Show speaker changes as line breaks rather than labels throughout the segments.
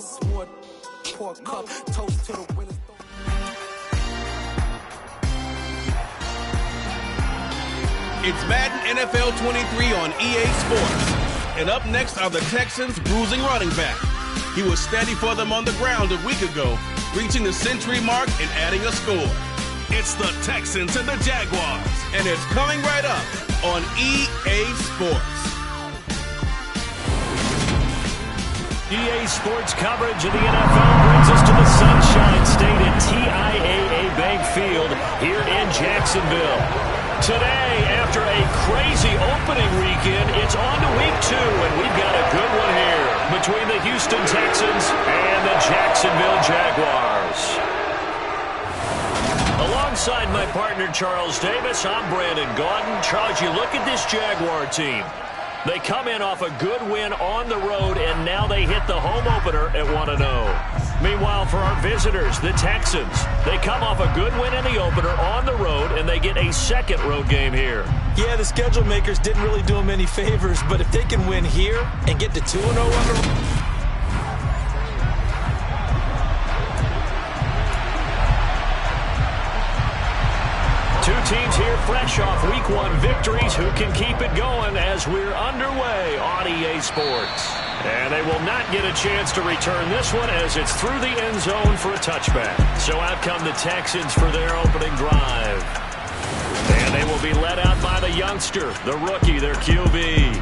Sword, pork cup, toast to the winners.
It's Madden NFL 23 on EA Sports. And up next are the Texans' bruising running back. He was steady for them on the ground a week ago, reaching the century mark and adding a score. It's the Texans and the Jaguars, and it's coming right up on EA Sports.
EA Sports coverage of the NFL brings us to the Sunshine State at TIAA Bank Field here in Jacksonville. Today, after a crazy opening weekend, it's on to week 2, and we've got a good one here between the Houston Texans and the Jacksonville Jaguars. Alongside my partner, Charles Davis, I'm Brandon Gaudin. Charles, you look at this Jaguar team. They come in off a good win on the road, and now they hit the home opener at 1-0. Meanwhile, for our visitors, the Texans, they come off a good win in the opener on the road, and they get a second road game here.
Yeah, the schedule makers didn't really do them any favors, but if they can win here and get to 2-0 on the road. Two teams here fresh off Week 1 victories who can keep it going as we're underway on EA Sports. And they will not get a chance to return this one as it's through the end zone for a touchback. So out come the Texans for their opening drive. And they will be led out by the youngster, the rookie, their QB.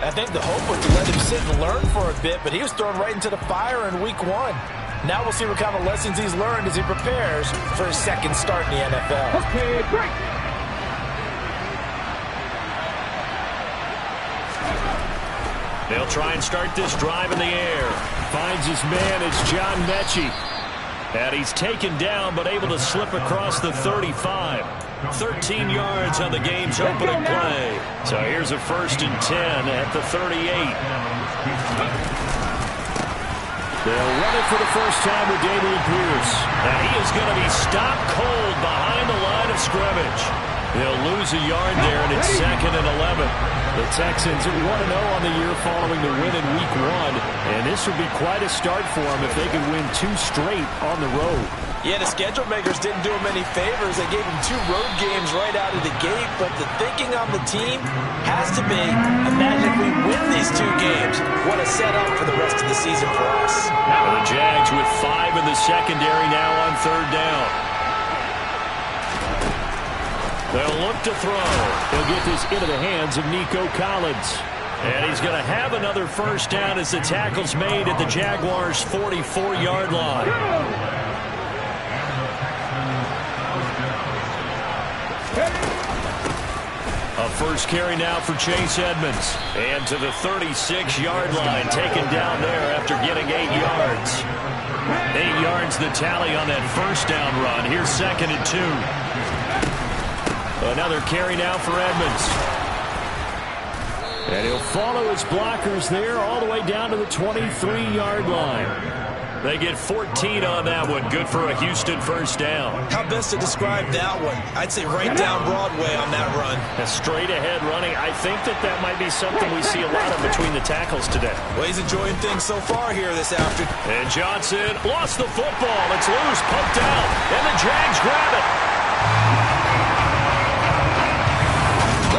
I think the hope was to let him sit and learn for a bit, but he was thrown right into the fire in Week 1. Now we'll see what kind of lessons he's learned as he prepares for his second start in the NFL.
Okay, break.
They'll try and start this drive in the air. Finds his man, it's John Mechie. And he's taken down, but able to slip across the 35. 13 yards on the game's opening play. So here's a 1st and 10 at the 38. They'll run it for the first time with Dameon Pierce. And he is going to be stopped cold behind the line of scrimmage. They'll lose a yard there, and it's 2nd and 11. The Texans 1-0 on the year following the win in Week 1. And this would be quite a start for them if they could win 2 straight on the road.
Yeah, the schedule makers didn't do him any favors. They gave him 2 road games right out of the gate, but the thinking on the team has to be, imagine if we win these 2 games. What a setup for the rest of the season for us.
And the Jags with 5 in the secondary now on 3rd down. They'll look to throw. He'll get this into the hands of Nico Collins. And he's going to have another first down as the tackle's made at the Jaguars' 44-yard line. A first carry now for Chase Edmonds. And to the 36-yard line, taken down there after getting 8 yards. 8 yards the tally on that first down run. Here's 2nd and 2. Another carry now for Edmonds. And he'll follow his blockers there all the way down to the 23-yard line. They get 14 on that one. Good for a Houston first down.
How best to describe that one? I'd say right down Broadway on that run.
A straight ahead running. I think that might be something we see a lot of between the tackles today.
Well, he's enjoying things so far here this afternoon.
And Johnson lost the football. It's loose, pumped out, and the Jags grab it.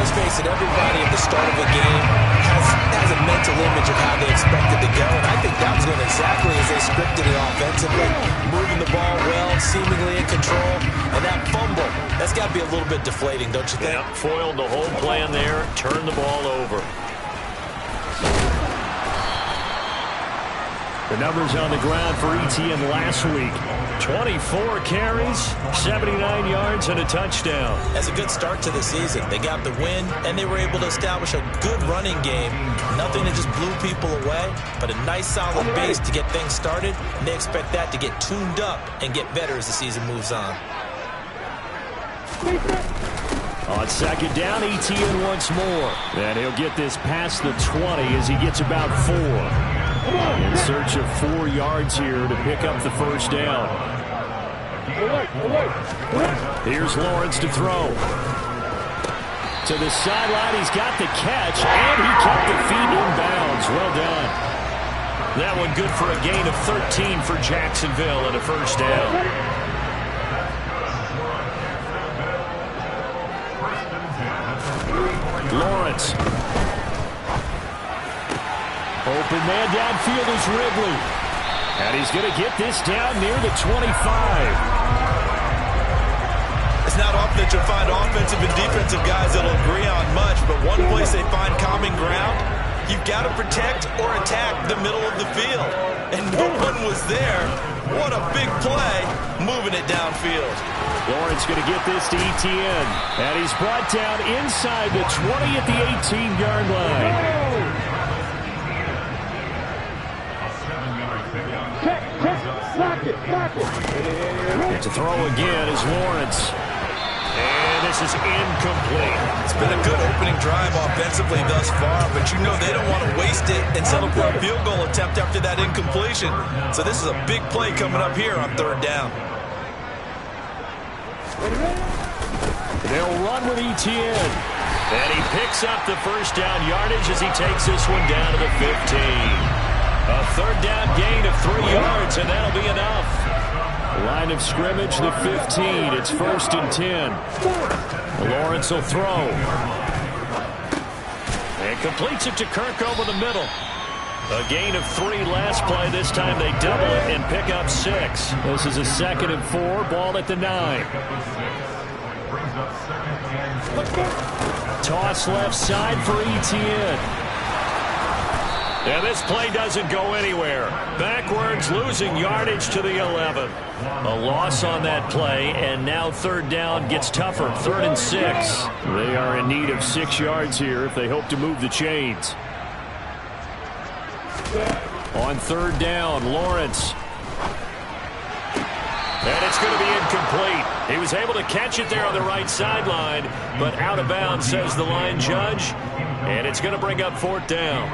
Let's face it, everybody at the start of a game has a mental image of how they expect it to go, and I think that was going exactly as they scripted it offensively. Moving the ball well, seemingly in control, and that fumble, that's got to be a little bit deflating, don't you think?
Yeah, foiled the whole plan there, turned the ball over. The numbers on the ground for ETN last week. 24 carries, 79 yards, and a touchdown.
That's a good start to the season. They got the win, and they were able to establish a good running game. Nothing that just blew people away, but a nice solid base to get things started, and they expect that to get tuned up and get better as the season moves on.
On 2nd down, ETN once more. And he'll get this past the 20 as he gets about 4. In search of 4 yards here to pick up the first down. Here's Lawrence to throw. To the sideline, he's got the catch, and he kept the feet in bounds. Well done.
That one good for a gain of 13 for Jacksonville and a first down. Lawrence. Open man downfield is Ridley. And he's going to get this down near the 25.
It's not often that you'll find offensive and defensive guys that'll agree on much, but one place they find common ground, you've got to protect or attack the middle of the field. And no one was there. What a big play, moving it downfield.
Lawrence going to get this to Etienne. And he's brought down inside the 20 at the 18-yard line. To throw again is Lawrence. And this is incomplete.
It's been a good opening drive offensively thus far, but you know they don't want to waste it and settle for a field goal attempt after that incompletion. So this is a big play coming up here on third down.
They'll run with Etienne. And he picks up the first down yardage as he takes this one down to the 15. A third down gain of 3 yards, and that'll be enough. Line of scrimmage, the 15. It's 1st and 10. Lawrence will throw. And completes it to Kirk over the middle. A gain of 3 last play. This time they double it and pick up 6. This is a 2nd and 4. Ball at the 9. Toss left side for Etienne. And this play doesn't go anywhere. Backwards, losing yardage to the 11. A loss on that play, and now third down gets tougher. 3rd and 6. They are in need of 6 yards here if they hope to move the chains. On third down, Lawrence. And it's going to be incomplete. He was able to catch it there on the right sideline, but out of bounds, says the line judge. And it's going to bring up 4th down.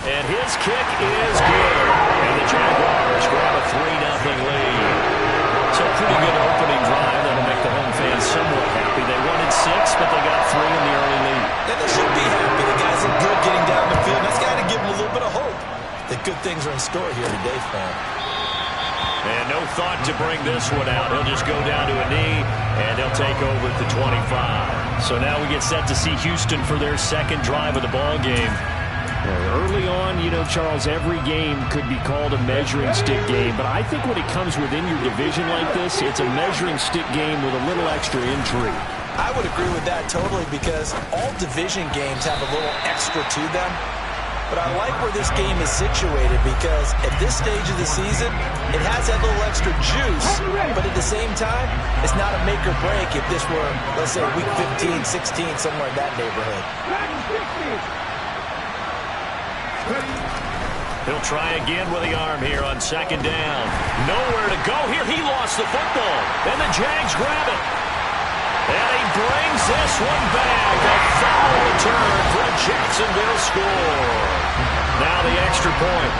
And his kick is good. And the Jaguars grab a 3-0 lead. So a pretty good opening drive. That'll make the home fans somewhat happy. They wanted 6, but they got 3 in the early lead.
And they should be happy. The guys are good getting down the field. That's got to give them a little bit of hope that good things are in store here today for him.
And no thought to bring this one out. He'll just go down to a knee, and they'll take over at the 25. So now we get set to see Houston for their second drive of the ball game. Early on, you know, Charles, every game could be called a measuring stick game, but I think when it comes within your division like this, it's a measuring stick game with a little extra intrigue.
I would agree with that totally, because all division games have a little extra to them. But I like where this game is situated, because at this stage of the season, it has that little extra juice, but at the same time, it's not a make or break if this were, let's say, week 15, 16, somewhere in that neighborhood.
He'll try again with the arm here on 2nd down. Nowhere to go here. He lost the football, and the Jags grab it. And he brings this one back. A foul return for a Jacksonville score. Now the extra point.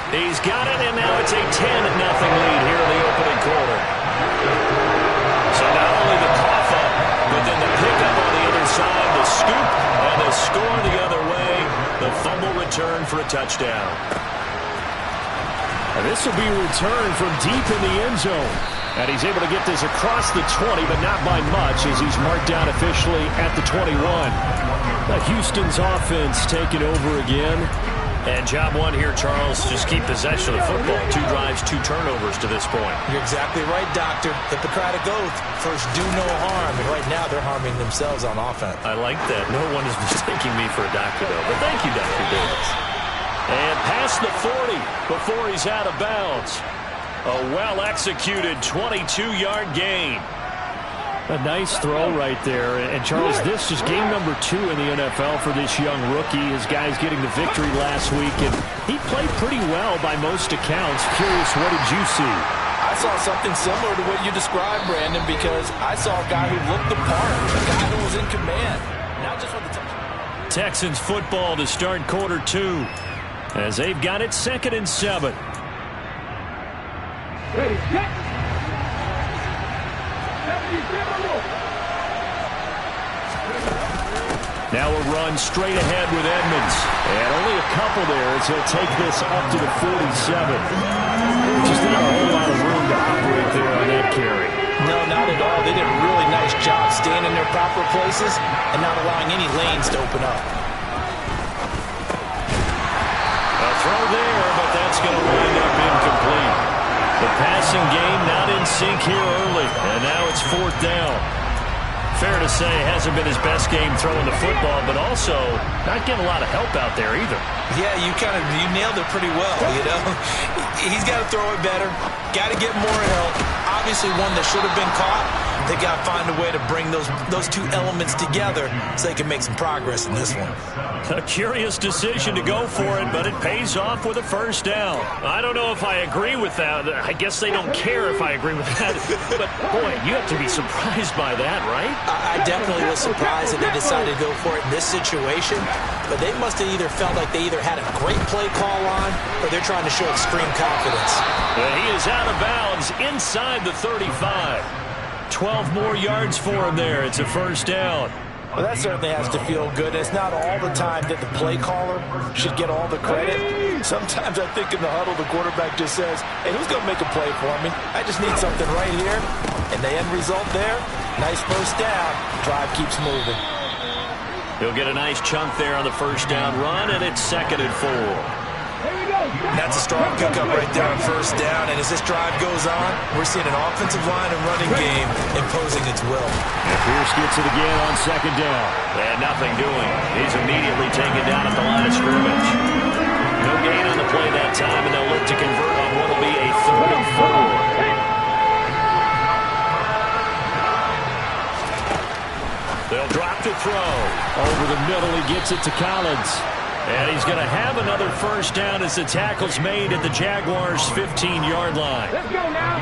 He's got it, and now it's a 10-0 lead here in the opening quarter. So not only the cough up, but then the pickup on the other side, the scoop, and the score the other way. The fumble return for a touchdown. And this will be returned from deep in the end zone. And he's able to get this across the 20, but not by much, as he's marked down officially at the 21. Now Houston's offense taking over again. And job one here, Charles, just keep possession of the football. 2 drives, 2 turnovers to this point.
You're exactly right, Doctor. Hippocratic oath. First, do no harm. And right now, they're harming themselves on offense.
I like that. No one is mistaking me for a doctor, though. But thank you, Dr. Davis. And past the 40 before he's out of bounds. A well-executed 22-yard gain. A nice throw right there. And, Charles, this is game number 2 in the NFL for this young rookie. His guys getting the victory last week, and he played pretty well by most accounts. Curious, what did you see?
I saw something similar to what you described, Brandon, because I saw a guy who looked the part, a guy who was in command. Not just with the touchdown.
Texans football to start quarter 2, as they've got it 2nd and 7.
Ready, set.
Now a run straight ahead with Edmonds. And only a couple there as he'll take this up to the 47. Just not a whole lot of room to operate there on that carry.
No, not at all. They did a really nice job staying in their proper places and not allowing any lanes to open up.
A throw there, but that's going to wind up incomplete. The passing game not in sync here early, and now it's 4th down. Fair to say, hasn't been his best game throwing the football, but also not getting a lot of help out there either.
Yeah, you nailed it pretty well, you know. He's got to throw it better, got to get more help. Obviously one that should have been caught. They got to find a way to bring those two elements together so they can make some progress in this one.
A curious decision to go for it, but it pays off with a 1st down. I don't know if I agree with that. I guess they don't care if I agree with that. But, boy, you have to be surprised by that, right?
I definitely was surprised that they decided to go for it in this situation. But they must have either felt like they either had a great play call on or they're trying to show extreme confidence.
And he is out of bounds inside the 35. 12 more yards for him there. It's a 1st down.
Well, that certainly has to feel good. It's not all the time that the play caller should get all the credit. Sometimes I think in the huddle, the quarterback just says, hey, who's going to make a play for me? I just need something right here. And the end result there, nice 1st down. Drive keeps moving.
He'll get a nice chunk there on the 1st down run, and it's 2nd and 4.
That's a strong pickup right there on 1st down. And as this drive goes on, we're seeing an offensive line and running game imposing its will.
And Pierce gets it again on 2nd down. And nothing doing. He's immediately taken down at the line of scrimmage. No gain on the play that time, and they'll look to convert on what will be a 3rd and 4. They'll drop to throw. Over the middle, he gets it to Collins. And he's going to have another 1st down as the tackle's made at the Jaguars' 15-yard line.
Let's go now.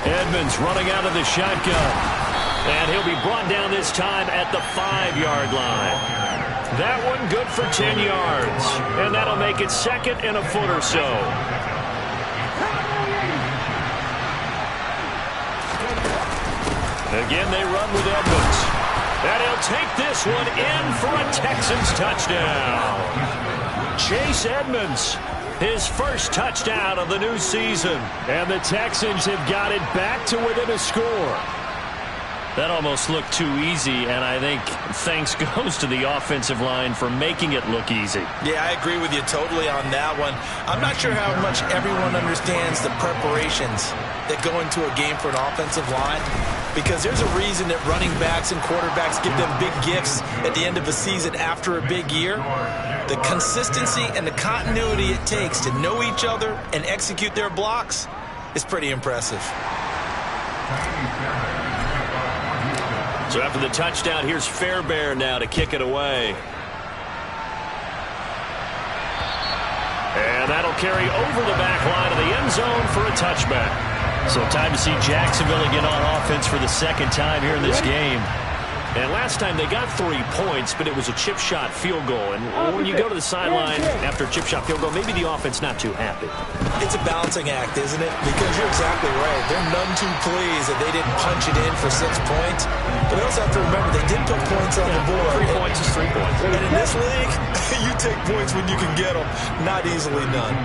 Edmonds running out of the shotgun. And he'll be brought down this time at the 5-yard line. That one good for 10 yards. And that'll make it 2nd and a foot or so. Again, they run with Edmonds. And he'll take this one in for a Texans touchdown. Chase Edmonds, his 1st touchdown of the new season. And the Texans have got it back to within a score. That almost looked too easy, and I think thanks goes to the offensive line for making it look easy.
Yeah, I agree with you totally on that one. I'm not sure how much everyone understands the preparations that go into a game for an offensive line, because there's a reason that running backs and quarterbacks give them big gifts at the end of a season after a big year. The consistency and the continuity it takes to know each other and execute their blocks is pretty impressive.
So after the touchdown, here's Fairbairn now to kick it away. And that'll carry over the back line of the end zone for a touchback. So time to see Jacksonville again on offense for the 2nd time here in this game. And last time they got 3 points, but it was a chip shot field goal. And when you go to the sideline after a chip shot field goal, maybe the offense not too happy.
It's a balancing act, isn't it? Because you're exactly right. They're none too pleased that they didn't punch it in for 6 points. But they also have to remember they did put points on the board.
3 points is 3 points.
And in this league, you take points when you can get them. Not easily done.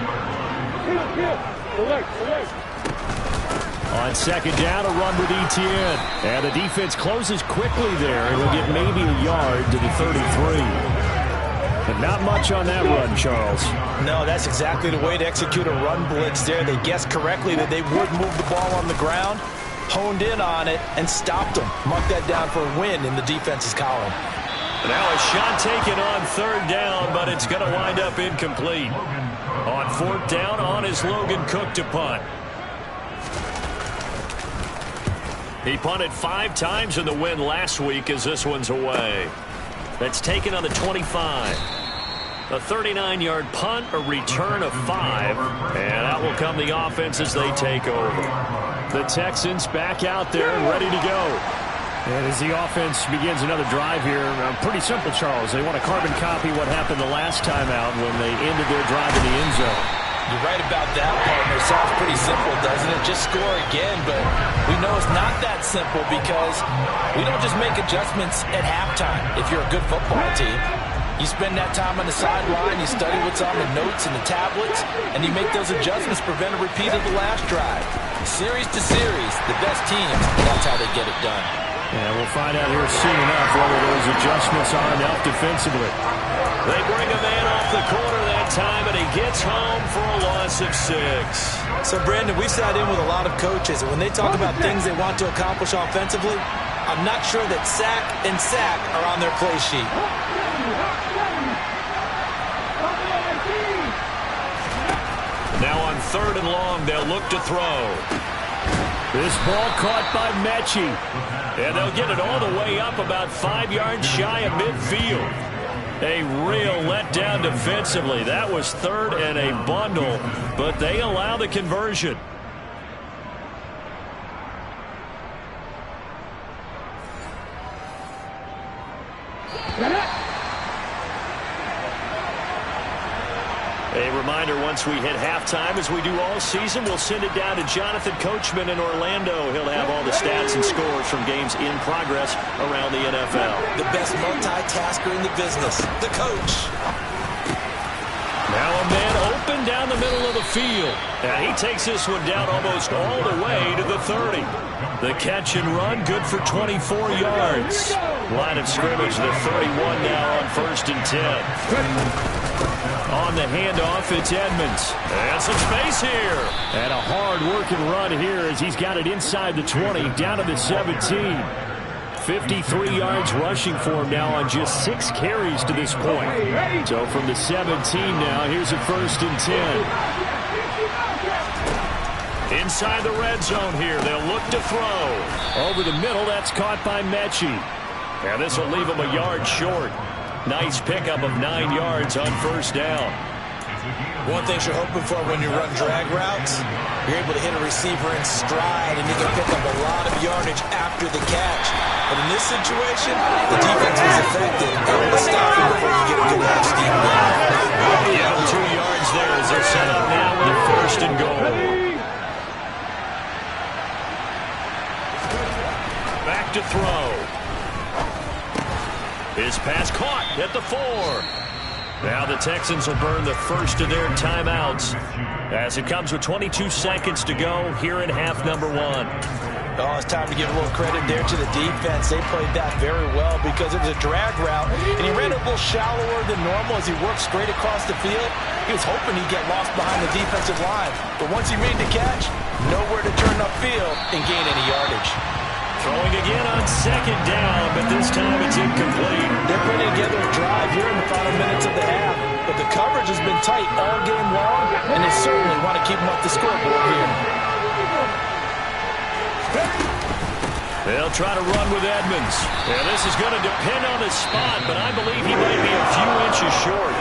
On 2nd down, a run with Etienne. And the defense closes quickly there. It'll get maybe a yard to the 33. But not much on that run, Charles.
No, that's exactly the way to execute a run blitz there. They guessed correctly that they would move the ball on the ground, honed in on it, and stopped them. Mark that down for a win in the defense's column.
Now a shot taken on 3rd down, but it's going to wind up incomplete. On 4th down, on is Logan Cook to punt. He punted 5 times in the win last week as this one's away. That's taken on the 25. A 39-yard punt, a return of 5. And out will come the offense as they take over. The Texans back out there and ready to go. And as the offense begins another drive here, pretty simple, Charles. They want to carbon copy what happened the last time out when they ended their drive in the end zone.
You're right about that, partner. Sounds pretty simple, doesn't it? Just score again, but we know it's not that simple because we don't just make adjustments at halftime if you're a good football team. You spend that time on the sideline, you study what's on the notes and the tablets, and you make those adjustments to prevent a repeat of the last drive. Series to series, the best teams, that's how they get it done.
And we'll find out here soon enough whether those adjustments are enough defensively. They bring a man off the corner that time, and he gets home for a loss of 6.
So, Brandon, we've sat in with a lot of coaches, and when they talk about things they want to accomplish offensively, I'm not sure that sack and sack are on their play sheet.
Now on 3rd and long, they'll look to throw. This ball caught by Mechie. And they'll get it all the way up about 5 yards shy of midfield. A real letdown defensively. That was 3rd and a bundle, but they allow the conversion. A reminder, once we hit halftime, as we do all season, we'll send it down to Jonathan Coachman in Orlando. He'll have all the stats and scores from games in progress around the NFL.
The best multitasker in the business, the coach.
Now a man open down the middle of the field. And he takes this one down almost all the way to the 30. The catch and run, good for 24 yards. Line of scrimmage, the 31 now on 1st and 10. On the handoff, it's Edmonds. And some space here. And a hard-working run here as he's got it inside the 20, down to the 17. 53 yards rushing for him now on just 6 carries to this point. So from the 17 now, here's a 1st and 10. Inside the red zone here, they'll look to throw. Over the middle, that's caught by Mechie. And this will leave him a yard short. Nice pickup of 9 yards on 1st down.
One thing you're hoping for when you run drag routes, you're able to hit a receiver in stride and you can pick up a lot of yardage after the catch. But in this situation, the defense was effective, able to stop him before you get a good half steam down.
Give him 2 yards there as they're set up now with a 1st and goal. Back to throw. His pass caught at the 4. Now the Texans will burn the first of their timeouts as it comes with 22 seconds to go here in half number 1.
Oh, it's time to give a little credit there to the defense. They played that very well because it was a drag route, and he ran a little shallower than normal as he worked straight across the field. He was hoping he'd get lost behind the defensive line, but once he made the catch, nowhere to turn upfield and gain any yardage.
Throwing again on 2nd down, but this time it's incomplete.
They're putting together a drive here in the final minutes of the half, but the coverage has been tight all game long, and they certainly want to keep them off the scoreboard here.
They'll try to run with Edmonds. Yeah, this is going to depend on his spot, but I believe he might be a few inches short.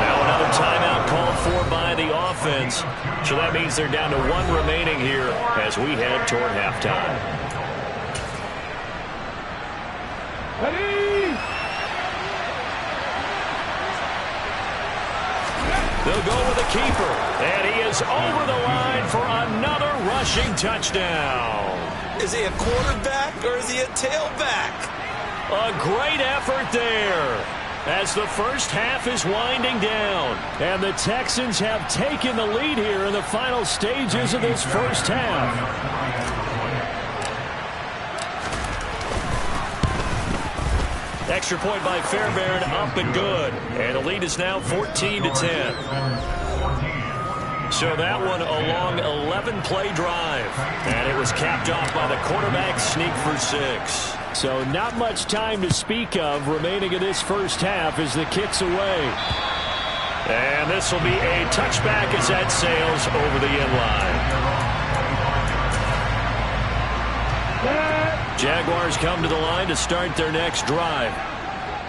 Now another timeout called for by the offense, so that means they're down to 1 remaining here as we head toward halftime. They'll go with the keeper, and he is over the line for another rushing touchdown.
Is he a quarterback or is he a tailback?
A great effort there as the first half is winding down, and the Texans have taken the lead here in the final stages of this first half. Extra point by Fairbairn, up and good. And the lead is now 14-10. So that one a long 11-play drive. And it was capped off by the quarterback sneak for 6. So not much time to speak of remaining in this first half as the kick's away. And this will be a touchback as that sails over the end line. Jaguars come to the line to start their next drive.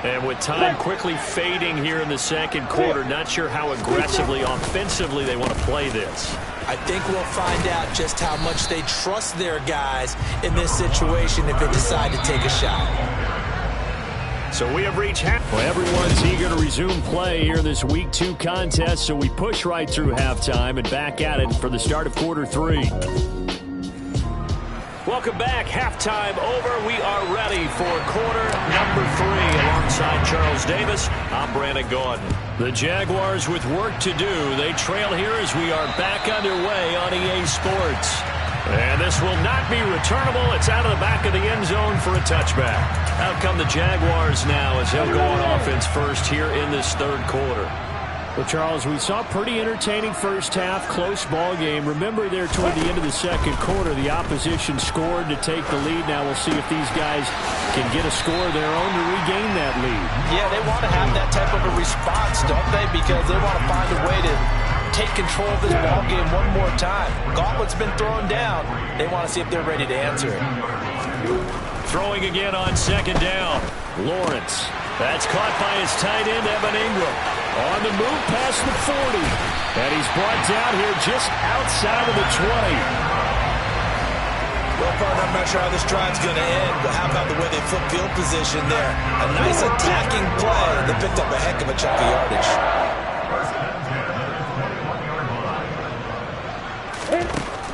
And with time quickly fading here in the second quarter, not sure how aggressively, offensively they want to play this.
I think we'll find out just how much they trust their guys in this situation if they decide to take a shot.
So we have reached half. Well, everyone's eager to resume play here in this Week 2 contest, so we push right through halftime and back at it for the start of quarter 3. Welcome back. Halftime over. We are ready for quarter number 3. Alongside Charles Davis, I'm Brandon Gordon. The Jaguars with work to do. They trail here as we are back underway on EA Sports. And this will not be returnable. It's out of the back of the end zone for a touchback. Out come the Jaguars now as they'll go on offense first here in this third quarter. Well, Charles, we saw a pretty entertaining first half, close ball game. Remember there toward the end of the second quarter, the opposition scored to take the lead. Now we'll see if these guys can get a score of their own to regain that lead. Yeah, they want to have that type of a response, don't they? Because they want to find a way to take control of this ball game one more time. Gauntlet's been thrown down. They want to see if they're ready to answer it. Throwing again on second down. Lawrence. That's caught by his tight end, Evan Ingram. On the move past the 40. And he's brought down here just outside of the 20.
Well, partner, I'm not sure how this drive's going to end, but how about the way they flip field position there? A nice attacking play. They picked up a heck of a chunk of yardage.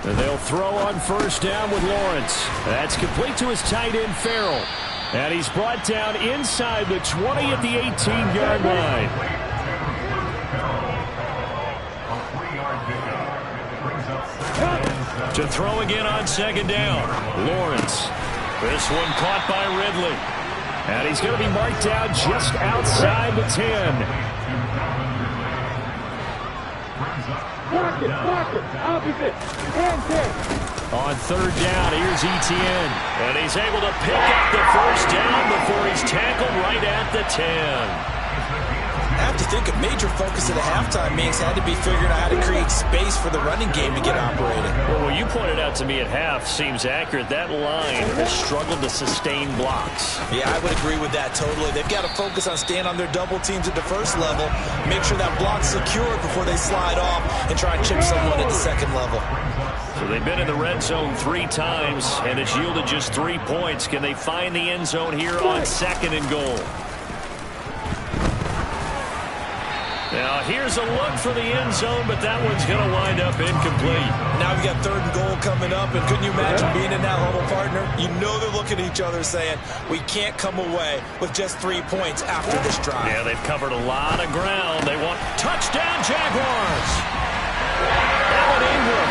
And they'll throw on first down with Lawrence. That's complete to his tight end, Farrell. And he's brought down inside the 20 at the 18-yard line. To throw again on second down. Lawrence. This one caught by Ridley. And he's going to be marked down just outside the 10.
Opposite.
On third down, here's Etienne. And he's able to pick up the first down before he's tackled right at the 10.
I have to think a major focus at a halftime means had to be figuring out how to create space for the running game to get operating.
Well, what you pointed out to me at half seems accurate. That line has struggled to sustain blocks.
Yeah, I would agree with that totally. They've got to focus on staying on their double teams at the first level, make sure that block's secured before they slide off and try and chip someone at the second level.
So they've been in the red zone 3 times, and it's yielded just 3 points. Can they find the end zone here on second and goal? Now, here's a look for the end zone, but that one's going to wind up incomplete.
Now we've got third and goal coming up, and couldn't you imagine being in that huddle, partner? You know they're looking at each other saying, we can't come away with just 3 points after this drive.
Yeah, they've covered a lot of ground. They want touchdown, Jaguars. Evan Ingram,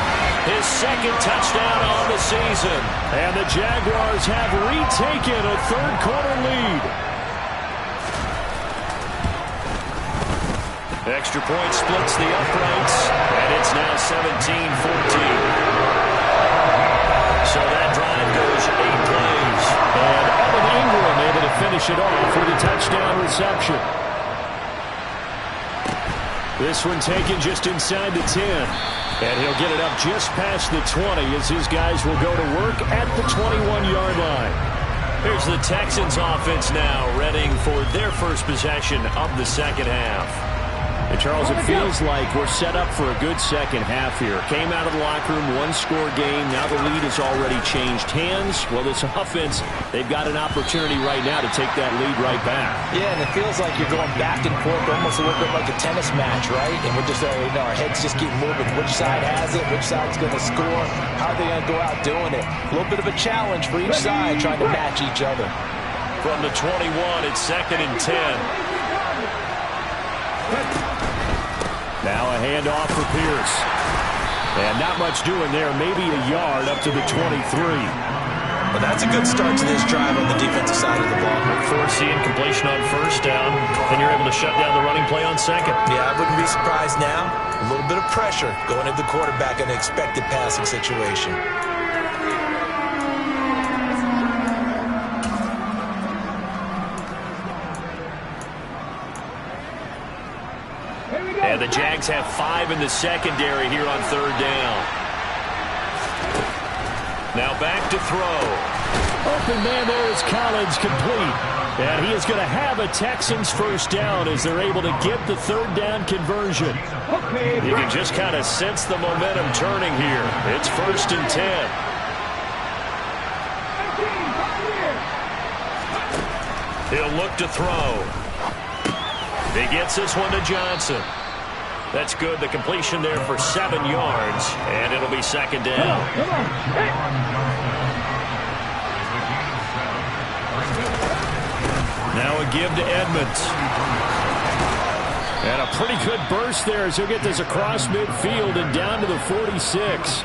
his second touchdown on the season. And the Jaguars have retaken a third quarter lead. Extra point splits the uprights, and it's now 17-14. So that drive goes 8 plays. And Evan Ingram able to finish it off with a touchdown reception. This one taken just inside the 10. And he'll get it up just past the 20 as his guys will go to work at the 21-yard line. Here's the Texans offense now, readying for their first possession of the second half. And Charles, it feels like we're set up for a good second half here. Came out of the locker room, 1-score game. Now the lead has already changed hands. Well, this offense, they've got an opportunity right now to take that lead right back.
Yeah, and it feels like you're going back and forth, almost a little bit like a tennis match, right? And we're just, our heads just keep moving. Which side has it? Which side's going to score? How are they going to go out doing it? A little bit of a challenge for each side, trying to match each other.
From the 21, it's second and 10. Now a handoff for Pierce. And not much doing there. Maybe a yard up to the 23.
But that's a good start to this drive on the defensive side of the ball.
Force the incompletion on first down. Then you're able to shut down the running play on second.
Yeah, I wouldn't be surprised now. A little bit of pressure going into the quarterback in an expected passing situation.
And the Jags have 5 in the secondary here on third down. Now back to throw. Open man there is Collins, complete. And he is going to have a Texans first down as they're able to get the third down conversion. You can just kind of sense the momentum turning here. It's first and 10. He'll look to throw. He gets this one to Johnson. That's good. The completion there for 7 yards, and it'll be second down. Now a give to Edmonds. And a pretty good burst there as he'll get this across midfield and down to the 46.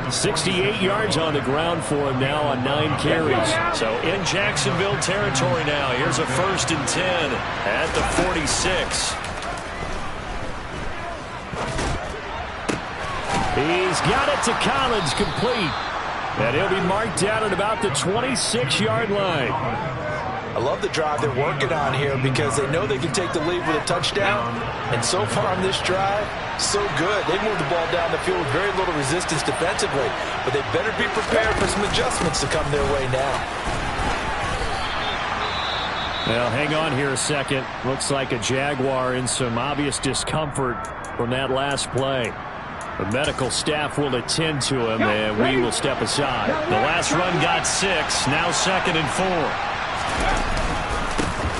68 yards on the ground for him now on 9 carries. So in Jacksonville territory now. Here's a 1st and 10 at the 46. He's got it to Collins, complete. And he'll be marked down at about the 26-yard line.
I love the drive they're working on here because they know they can take the lead with a touchdown. And so far on this drive, so good. They moved the ball down the field with very little resistance defensively. But they better be prepared for some adjustments to come their way now.
Well, hang on here a second. Looks like a Jaguar in some obvious discomfort from that last play. The medical staff will attend to him, and we will step aside. The last run got 6. Now 2nd and 4.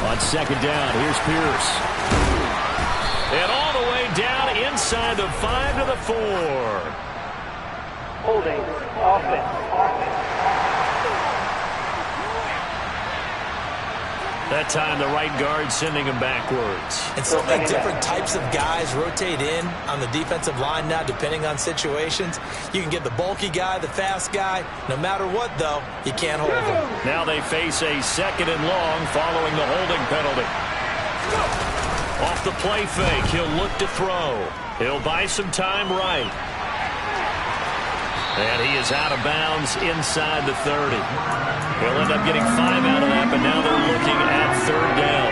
On 2nd down, here's Pierce. And all the way down inside the 5 to the 4.
Holding. Offense.
That time the right guard sending him backwards.
And so many different types of guys rotate in on the defensive line now depending on situations. You can get the bulky guy, the fast guy. No matter what, though, you can't hold him.
Now they face a 2nd and long following the holding penalty. Off the play fake, he'll look to throw. He'll buy some time right. And he is out of bounds inside the 30. He'll end up getting 5 out of that, but now they're looking at 3rd down.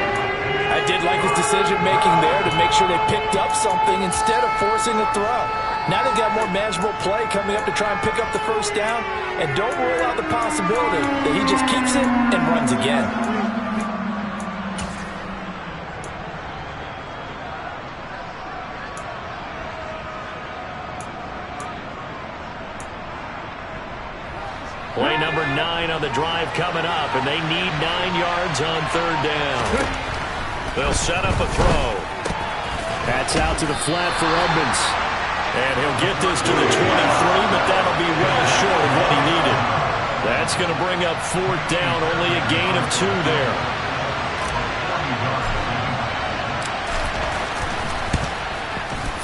I did like his decision-making there to make sure they picked up something instead of forcing the throw. Now they've got more manageable play coming up to try and pick up the 1st down, and don't rule out the possibility that he just keeps it and runs again.
Play number 9 on the drive coming up, and they need 9 yards on 3rd down. They'll set up a throw. That's out to the flat for Edmonds. And he'll get this to the 23, but that'll be well short of what he needed. That's going to bring up 4th down, only a gain of 2 there.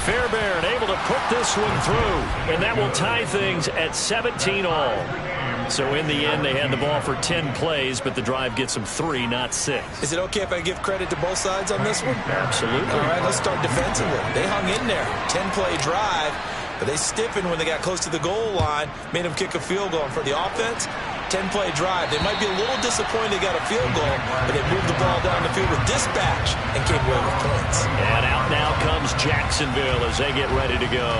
Fairbairn able to put this one through, and that will tie things at 17 all. So in the end, they had the ball for 10 plays, but the drive gets them 3, not 6.
Is it okay if I give credit to both sides on this one?
Absolutely.
All right, let's start defensively. They hung in there. 10-play drive, but they stiffened when they got close to the goal line, made them kick a field goal. And for the offense, 10-play drive. They might be a little disappointed they got a field goal, but they moved the ball down the field with dispatch and came away with points.
And out now comes Jacksonville as they get ready to go.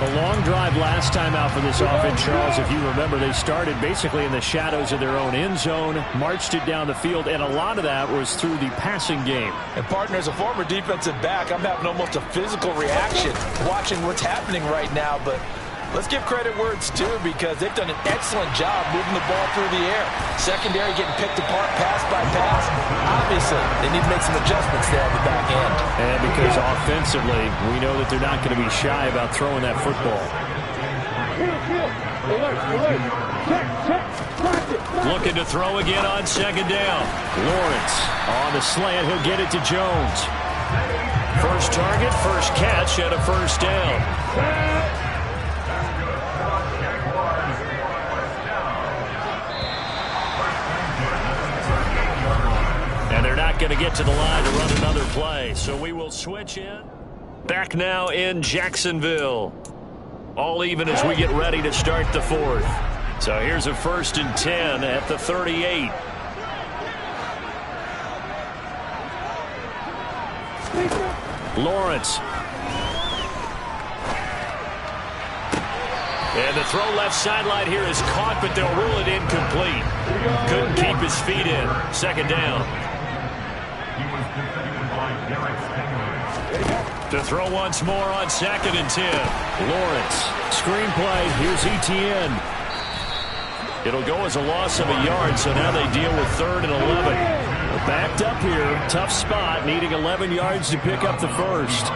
A long drive last time out for this offense, Charles. If you remember, they started basically in the shadows of their own end zone, marched it down the field, and a lot of that was through the passing game.
And, partner, as a former defensive back, I'm having almost a physical reaction watching what's happening right now. But let's give credit where it's due because they've done an excellent job moving the ball through the air. Secondary getting picked apart pass by pass. Obviously, they need to make some adjustments there on the back end.
And because offensively, we know that they're not going to be shy about throwing that football. Looking to throw again on 2nd down. Lawrence on the slant. He'll get it to Jones. First target, first catch, and a 1st down. They're not going to get to the line to run another play, so we will switch in. Back now in Jacksonville. All even as we get ready to start the 4th. So here's a 1st and 10 at the 38. Lawrence. And the throw left sideline here is caught, but they'll rule it incomplete. Couldn't keep his feet in. 2nd down. To throw once more on 2nd and 10. Lawrence. Screenplay. Here's Etienne. It'll go as a loss of a yard, so now they deal with 3rd and 11.
backed up here. Tough spot, needing 11 yards to pick up the first.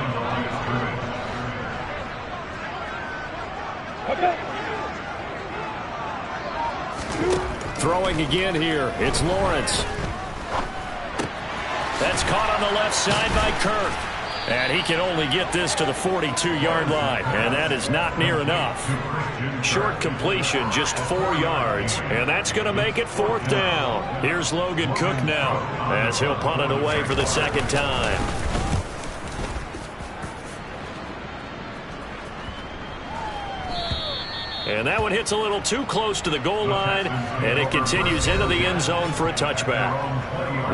Throwing again here. It's Lawrence. That's caught on the left side by Kirk. And he can only get this to the 42-yard line. And that is not near enough. Short completion, just 4 yards. And that's going to make it 4th down. Here's Logan Cook now as he'll punt it away for the second time. And that one hits a little too close to the goal line, and it continues into the end zone for a touchback.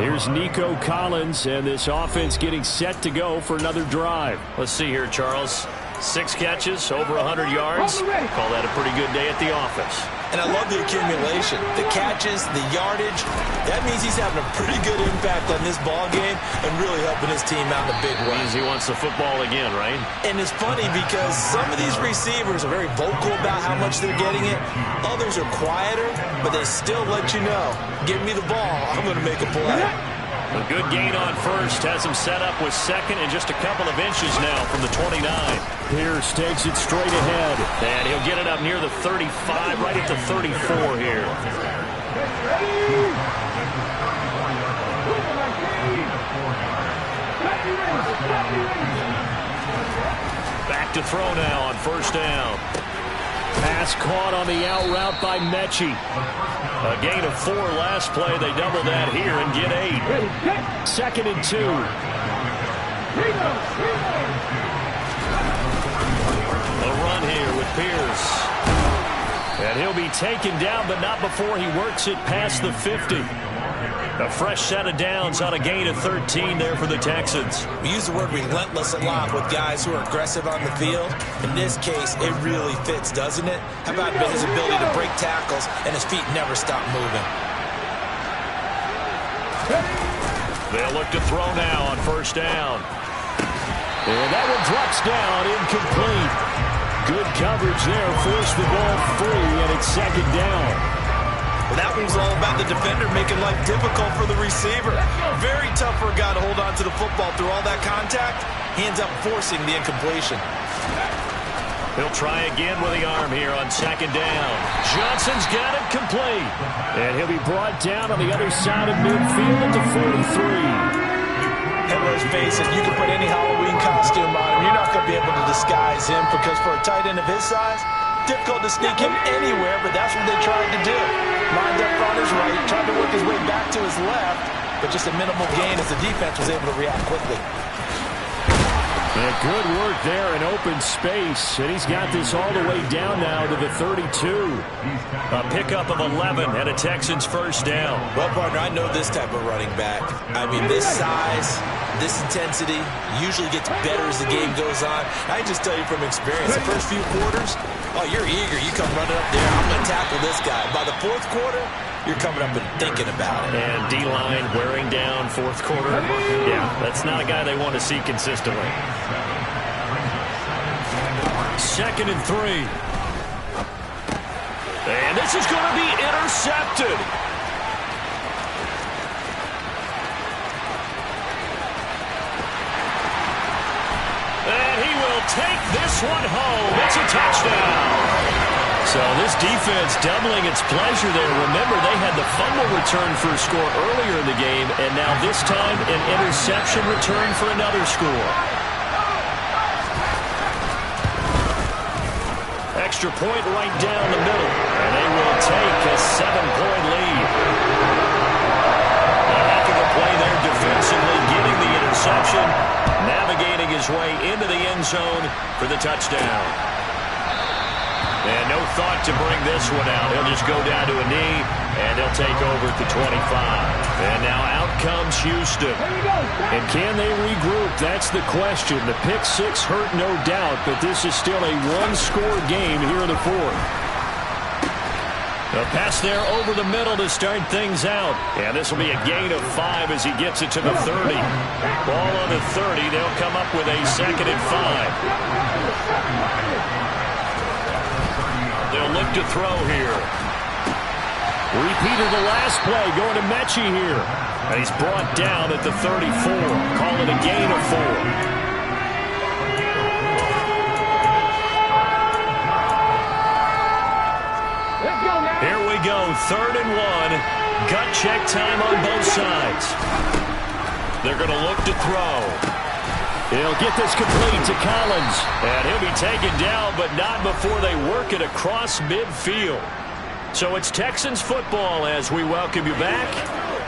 Here's Nico Collins, and this offense getting set to go for another drive. Let's see here, Charles. 6 catches, over 100 yards. Call that a pretty good day at the office.
And I love the accumulation, the catches, the yardage. That means he's having a pretty good impact on this ball game and really helping his team out in a big way.
Means he wants the football again, right?
And it's funny because some of these receivers are very vocal about how much they're getting it. Others are quieter, but they still let you know, give me the ball, I'm going to make a play.
A good gain on first has him set up with second and just a couple of inches now from the 29. Pierce takes it straight ahead. And he'll get it up near the 35, right at the 34 here. Back to throw now on first down. Pass caught on the out route by Mechie. A gain of 4 last play. They double that here and get 8. 2nd and 2. A run here with Pierce. And he'll be taken down, but not before he works it past the 50. A fresh set of downs on a gain of 13 there for the Texans.
We use the word relentless a lot with guys who are aggressive on the field. In this case, it really fits, doesn't it? How about his ability to break tackles and his feet never stop moving?
They'll look to throw now on first down. And that one drops down, incomplete. Good coverage there, forced the ball free, and it's 2nd down.
Well, that one's all about the defender making life difficult for the receiver. Very tough for a guy to hold on to the football through all that contact. He ends up forcing the incompletion.
He'll try again with the arm here on 2nd down. Johnson's got it complete. And he'll be brought down on the other side of midfield at the 43.
And let's face it, you can put any Halloween costume on him. You're not going to be able to disguise him because for a tight end of his size, difficult to sneak him anywhere, but that's what they tried to do. Lined up on his right, tried to work his way back to his left, but just a minimal gain as the defense was able to react quickly.
And good work there in open space, and he's got this all the way down now to the 32. A pickup of 11 and a Texans first down.
Well, partner, I know this type of running back. I mean, this size, this intensity usually gets better as the game goes on. I just tell you from experience, the first few quarters, oh, you're eager. You come running up there, I'm going to tackle this guy. By the 4th quarter, you're coming up and thinking about it.
And D-line wearing down 4th quarter. Yeah, that's not a guy they want to see consistently. 2nd and 3. And this is going to be intercepted. And he will take this one home. It's a touchdown. So this defense doubling its pleasure there. Remember, they had the fumble return for a score earlier in the game, and now this time an interception return for another score. Extra point right down the middle, and they will take a 7-point lead. A heck of a play there defensively, getting the interception, navigating his way into the end zone for the touchdown. And no thought to bring this one out. He'll just go down to a knee, and they'll take over at the 25. And now out comes Houston. And can they regroup? That's the question. The pick 6 hurt, no doubt, but this is still a one-score game here in the 4th. A pass there over the middle to start things out. And this will be a gain of 5 as he gets it to the 30. Ball on the 30. They'll come up with a 2nd and 5. They'll look to throw here. Repeat of the last play, going to Mechie here. And he's brought down at the 34. Call it a gain of 4. Here we go, 3rd and 1. Gut check time on both sides. They're going to look to throw. He'll get this complete to Collins. And he'll be taken down, but not before they work it across midfield. So it's Texans football as we welcome you back.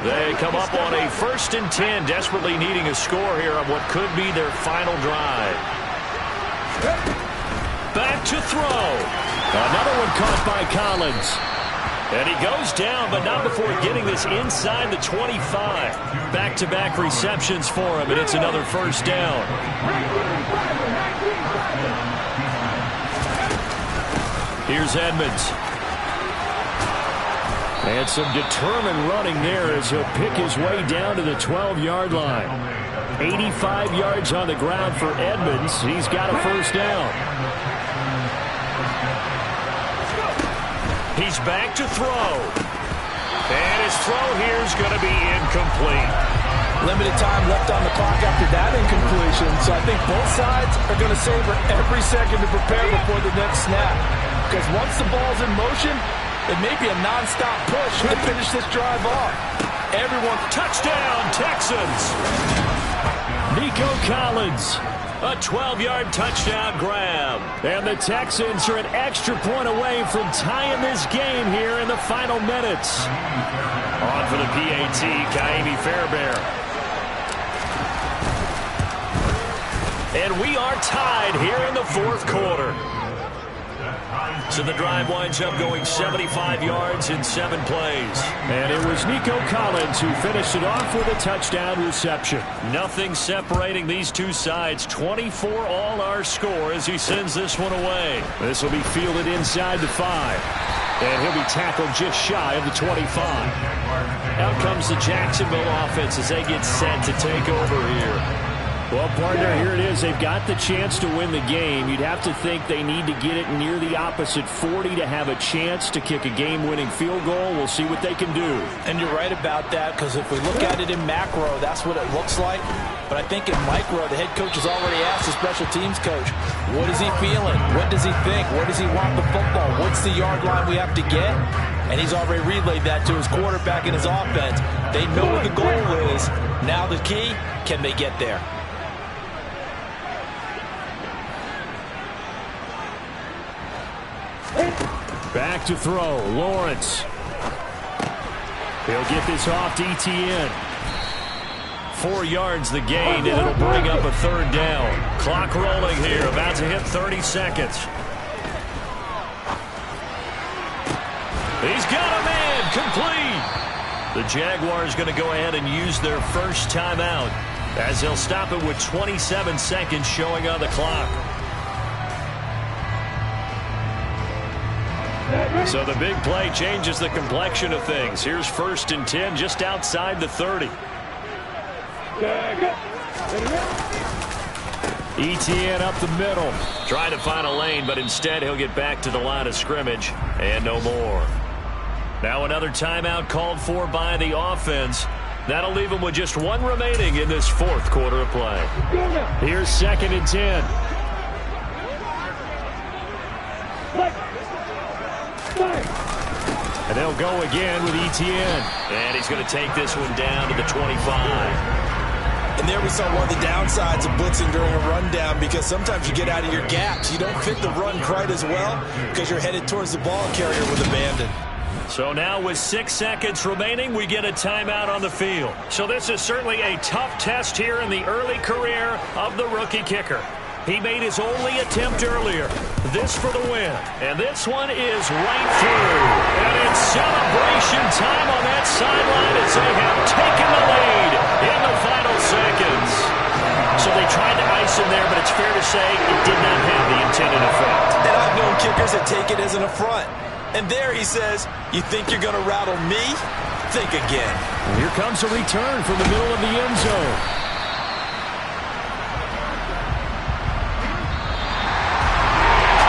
They come up on a 1st and 10, desperately needing a score here on what could be their final drive. Back to throw. Another one caught by Collins. And he goes down, but not before getting this inside the 25. Back-to-back receptions for him, and it's another 1st down. Here's Edmonds. And some determined running there as he'll pick his way down to the 12-yard line. 85 yards on the ground for Edmonds. He's got a 1st down. He's back to throw. And his throw here is going to be incomplete.
Limited time left on the clock after that incompletion. So I think both sides are going to savor every second to prepare before the next snap. Because once the ball's in motion, it may be a non-stop push to finish this drive off. Everyone,
touchdown, Texans. Nico Collins, a 12-yard touchdown grab. And the Texans are an extra point away from tying this game here in the final minutes. On for the PAT, Kaimi Fairbairn. And we are tied here in the 4th quarter. So the drive winds up going 75 yards in 7 plays. And it was Nico Collins who finished it off with a touchdown reception. Nothing separating these two sides. 24 all our score as he sends this one away. This will be fielded inside the 5. And he'll be tackled just shy of the 25. Out comes the Jacksonville offense as they get set to take over here. Well, partner, here it is. They've got the chance to win the game. You'd have to think they need to get it near the opposite 40 to have a chance to kick a game-winning field goal. We'll see what they can do.
And you're right about that, because if we look at it in macro, that's what it looks like. But I think in micro, the head coach has already asked the special teams coach, what is he feeling? What does he think? Where does he want the football? What's the yard line we have to get? And he's already relayed that to his quarterback and his offense. They know what the goal is. Now the key, can they get there?
Back to throw, Lawrence. He'll get this off to ETN. 4 yards the gain, and it'll bring up a 3rd down. Clock rolling here, about to hit 30 seconds. He's got a man, complete. The Jaguars going to go ahead and use their first timeout as they'll stop it with 27 seconds showing on the clock. So the big play changes the complexion of things. Here's 1st and 10 just outside the 30. ETN up the middle. Trying to find a lane, but instead he'll get back to the line of scrimmage and no more. Now another timeout called for by the offense. That'll leave him with just 1 remaining in this 4th quarter of play. Here's 2nd and 10. And they'll go again with ETN. And he's going to take this one down to the 25.
And there we saw one of the downsides of blitzing during a rundown, because sometimes you get out of your gaps. You don't fit the run quite as well because you're headed towards the ball carrier with abandon.
So now with 6 seconds remaining, we get a timeout on the field. So this is certainly a tough test here in the early career of the rookie kicker. He made his only attempt earlier. This for the win. And this one is right through. And it's celebration time on that sideline as they have taken the lead in the final seconds. So they tried to ice him there, but it's fair to say it did not have the intended effect.
And I've known kickers that take it as an affront. And there he says, you think you're going to rattle me? Think again.
And here comes a return from the middle of the end zone.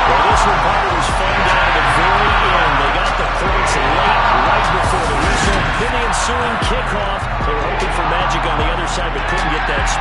Well, this one, Potter, was fun down at the very end. They got the points late, right before the whistle. Then the ensuing kickoff, they were hoping outside but couldn't get that space.